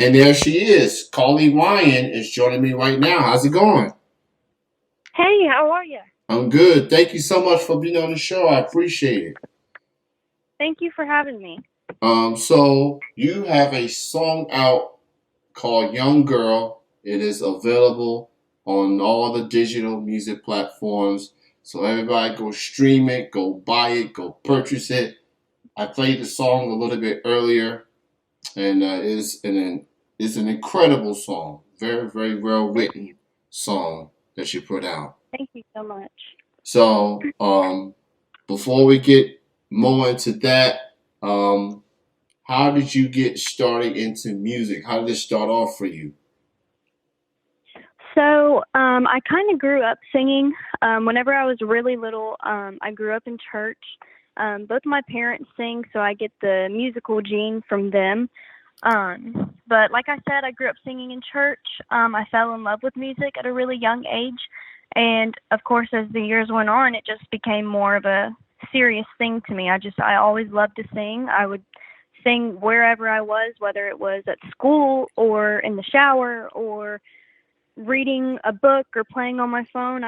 And there she is. Karli Ryan is joining me right now. How's it going? Hey, how are you? I'm good. Thank you so much for being on the show. I appreciate it. Thank you for having me. So you have a song out called Young Girl. It is available on all the digital music platforms. So everybody go stream it, go buy it, go purchase it. I played the song a little bit earlier, and it's an incredible song. Very, very well Thank written you. song that you put out. Thank you so much. So, before we get more into that, um, how did you get started into music? How did it start off for you? I kind of grew up singing. Whenever I was really little, I grew up in church. Both my parents sing, so I get the musical gene from them. But like I said, I grew up singing in church. I fell in love with music at a really young age. And of course, as the years went on, it just became more of a serious thing to me. I always loved to sing. I would sing wherever I was, whether it was at school or in the shower or reading a book or playing on my phone.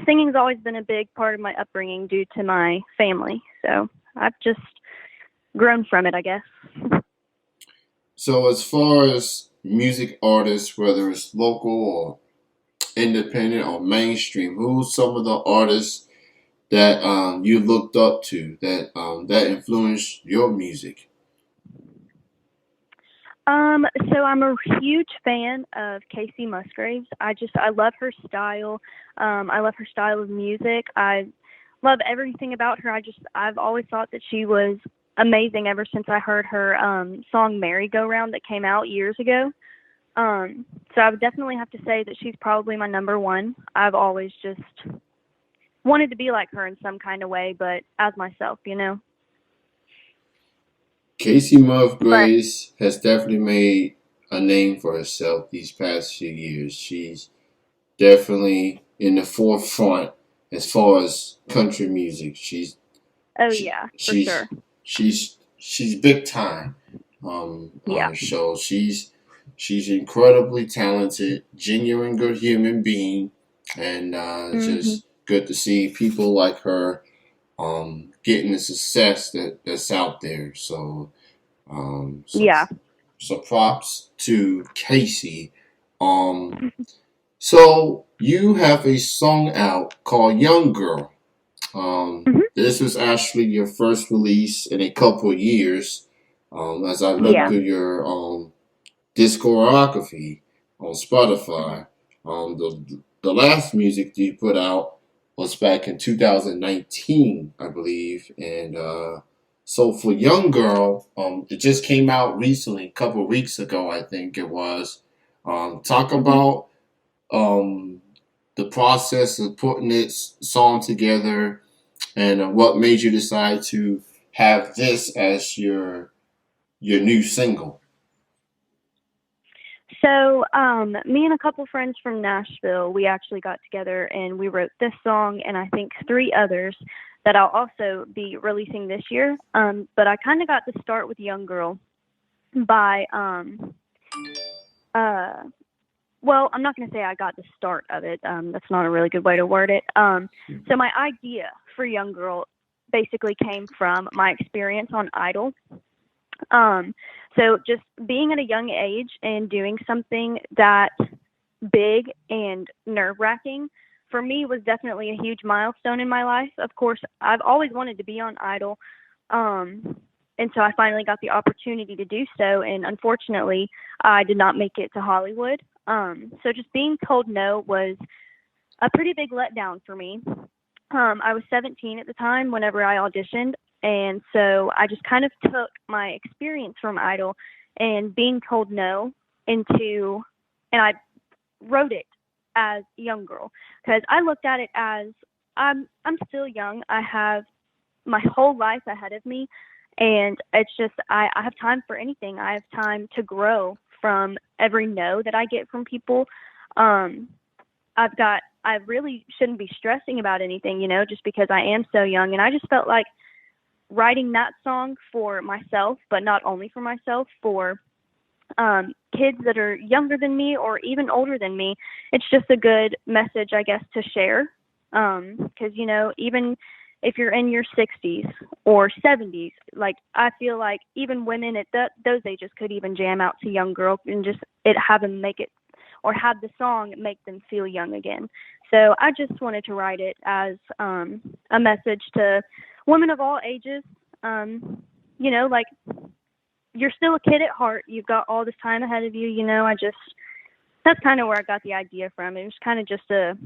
Singing's always been a big part of my upbringing due to my family. So I've just grown from it, I guess. So, as far as music artists, whether it's local or independent or mainstream, who's some of the artists that you looked up to that influenced your music? So I'm a huge fan of Casey Musgraves. I love her style. I love her style of music. I love everything about her. I've always thought that she was amazing ever since I heard her song Merry Go Round that came out years ago. So I would definitely have to say that she's probably my number one. I've always just wanted to be like her in some kind of way, but as myself. Casey But Musgraves has definitely made a name for herself these past few years. She's definitely in the forefront as far as country music. oh She, yeah, for she's sure. she's big time. Yeah. So she's incredibly talented, genuine good human being, and Mhm. just good to see people like her getting the success that's out there. So um, so Yeah. so props to Casey. Um, so you have a song out called Young Girl. Mhm. This was actually your first release in a couple of years. As I looked Yeah. through your discography on Spotify, the last music that you put out was back in 2019, I believe, and so for Young Girl, it just came out recently, a couple of weeks ago, I think it was. Talk Mhm. about um, the process of putting this song together and what made you decide to have this as your new single. Me and a couple friends from Nashville, we actually got together and we wrote this song and I think three others that I'll also be releasing this year. But I kind of got to start with Young Girl by, uh, well, I'm not going to say I got the start of it. That's not a really good way to word it. So my idea for Young Girl basically came from my experience on Idol. Um, so just being at a young age and doing something that big and nerve wracking for me was definitely a huge milestone in my life. Of course, I've always wanted to be on Idol. Um, and so I finally got the opportunity to do so. And unfortunately, I did not make it to Hollywood. So just being told no was a pretty big letdown for me. I was 17 at the time whenever I auditioned, and so I just kind of took my experience from Idol and being told no into, and I wrote it as young girl because I looked at it as I'm still young. I have my whole life ahead of me, and it's just I have time for anything. I have time to grow from every no that I get from people. Um, I really shouldn't be stressing about anything, just because I am so young. And I just felt like writing that song for myself, but not only for myself, for kids that are younger than me or even older than me. It's just a good message, I guess, to share. Because, you know, even if you're in your 60s or 70s, like, I feel like even women at those ages could even jam out to Young Girl and just have them make it, or have the song make them feel young again. So I just wanted to write it as a message to women of all ages. You know, like, you're still a kid at heart. You've got all this time ahead of you. You know, that's kind of where I got the idea from. It was kind of just a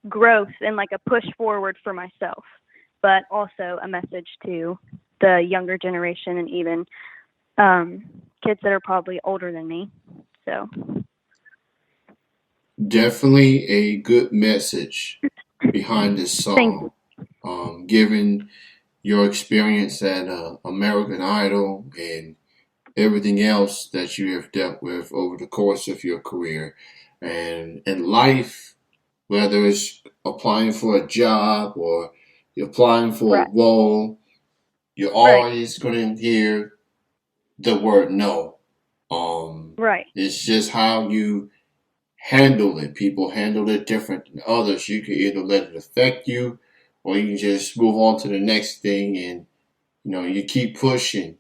growth and like a push forward for myself, but also a message to the younger generation and even kids that are probably older than me. So, Definitely a good message behind this thank you. song. Given your experience at American Idol and everything else that you have dealt with over the course of your career and in life, whether it's applying for a job or you're applying for Right, a role, you're right, always going to hear the word no. Um, right, it's just how you handle it. People handle it different than others. You can either let it affect you or you can just move on to the next thing and you keep pushing.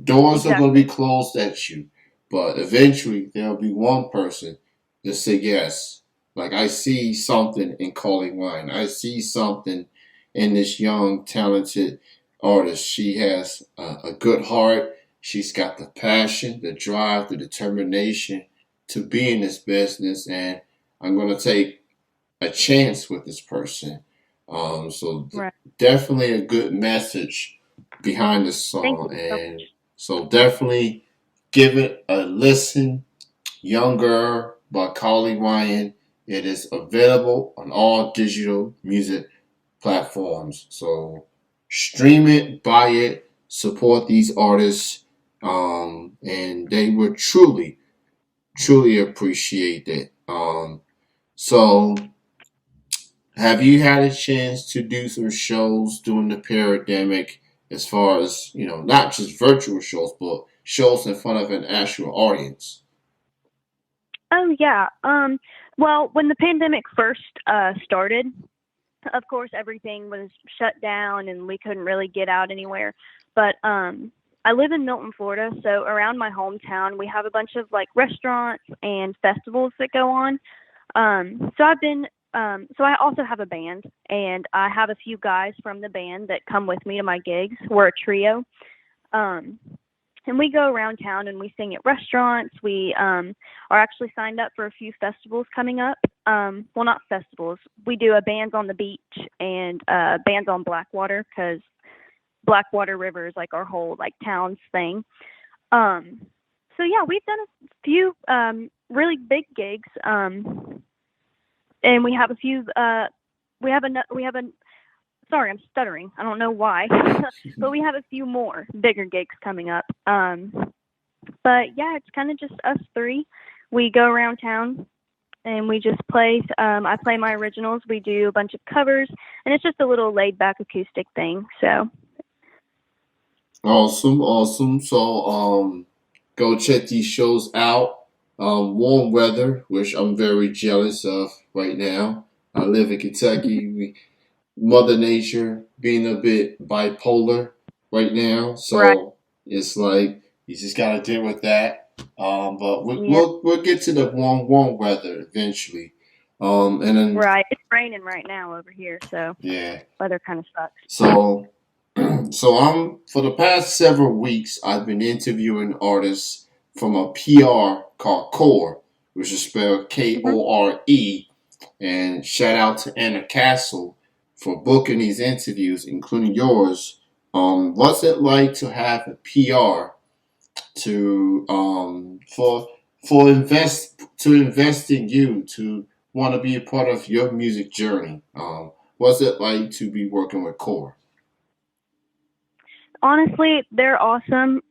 Doors are going to exactly. be closed at you, but eventually there'll be one person that say yes. Like, I see something in Karli Ryan. I see something in this young, talented artist. She has a good heart. She's got the passion, the drive, the determination to be in this business, and I'm going to take a chance with this person. So Right. definitely a good message behind the Thank song, you so and much. so definitely give it a listen. Young Girl by Karli Ryan. It is available on all digital music platforms. So stream it, buy it, support these artists, and they will truly, truly appreciate it. So have you had a chance to do some shows during the pandemic, as far as, not just virtual shows, but shows in front of an actual audience? Oh yeah. Well, when the pandemic first started, of course everything was shut down and we couldn't really get out anywhere. But I live in Milton, Florida, so around my hometown we have a bunch of like restaurants and festivals that go on. So I also have a band, and I have a few guys from the band that come with me to my gigs. We're a trio. Um, and we go around town and we sing at restaurants. We are actually signed up for a few festivals coming up. Well, not festivals. We do a bands on the beach and bands on Blackwater, because Blackwater River is like our whole like town's thing. Um, so yeah, we've done a few really big gigs, and we have a few. We have a sorry, I'm stuttering. I don't know why, but we have a few more bigger gigs coming up. But yeah, it's kind of just us three. We go around town and we just play. I play my originals. We do a bunch of covers, and it's just a little laid back acoustic thing. So Awesome, awesome. So, go check these shows out. Warm weather, which I'm very jealous of right now. I live in Kentucky. Mother Nature being a bit bipolar right now, right, so it's like you just gotta deal with that. But yeah, we'll get to the warm weather eventually. And then right. It's raining right now over here, so yeah, weather kind of sucks. so so I'm for the past several weeks I've been interviewing artists from a PR called Core, which is spelled Hmm. Kore. And shout out to Anna Castle for booking these interviews, including yours. What's it like to have a PR to invest in you, to want to be a part of your music journey? What's it like to be working with Core? Honestly, they're awesome.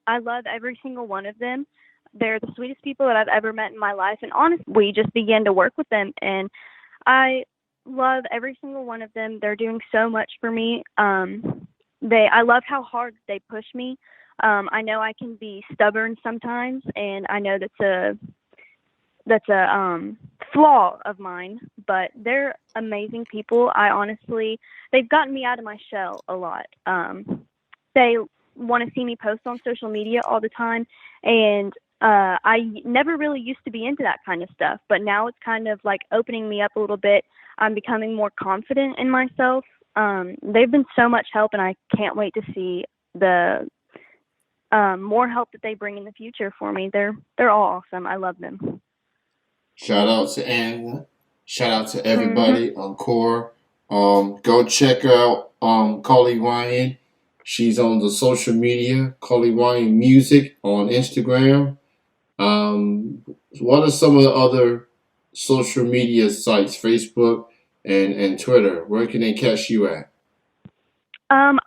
I love every single one of them. They're the sweetest people that I've ever met in my life, and honestly, we just began to work with them, and I love every single one of them. They're doing so much for me. I love how hard they push me. I know I can be stubborn sometimes, and I know that's a flaw of mine, but they're amazing people. I honestly, they've gotten me out of my shell a lot. They want to see me post on social media all the time, and I never really used to be into that kind of stuff, but now it's kind of like opening me up a little bit. I'm becoming more confident in myself. They've been so much help, and I can't wait to see the more help that they bring in the future for me. They're all awesome. I love them. Shout out to Anna. Shout out to Mhm. everybody on Core. Go check her out. Karli Ryan. She's on the social media. Karli Ryan Music on Instagram. What are some of the other social media sites? Facebook and Twitter. Where can they catch you at?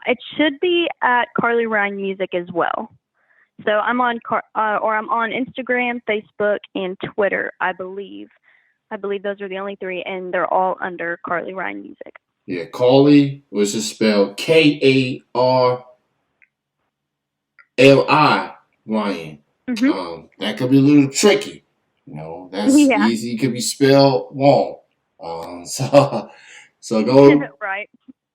It should be at Karli Ryan Music as well. So I'm on Instagram, Facebook, and Twitter. I believe. I believe those are the only three, and they're all under Karli Ryan Music. Yeah, Karli, which is spelled Karli Ryan. Mhm. That could be a little tricky. That's Yeah. easy. It could be spelled wrong. So so go Right.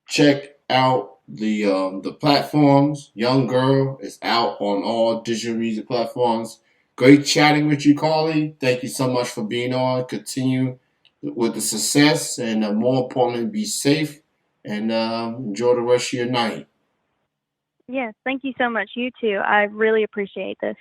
check out the platforms. Young Girl is out on all digital music platforms. Great chatting with you, Karli. Thank you so much for being on. Continue with the success, and more importantly, be safe and enjoy the rest of your night. Yes. Thank you so much. You too. I really appreciate this.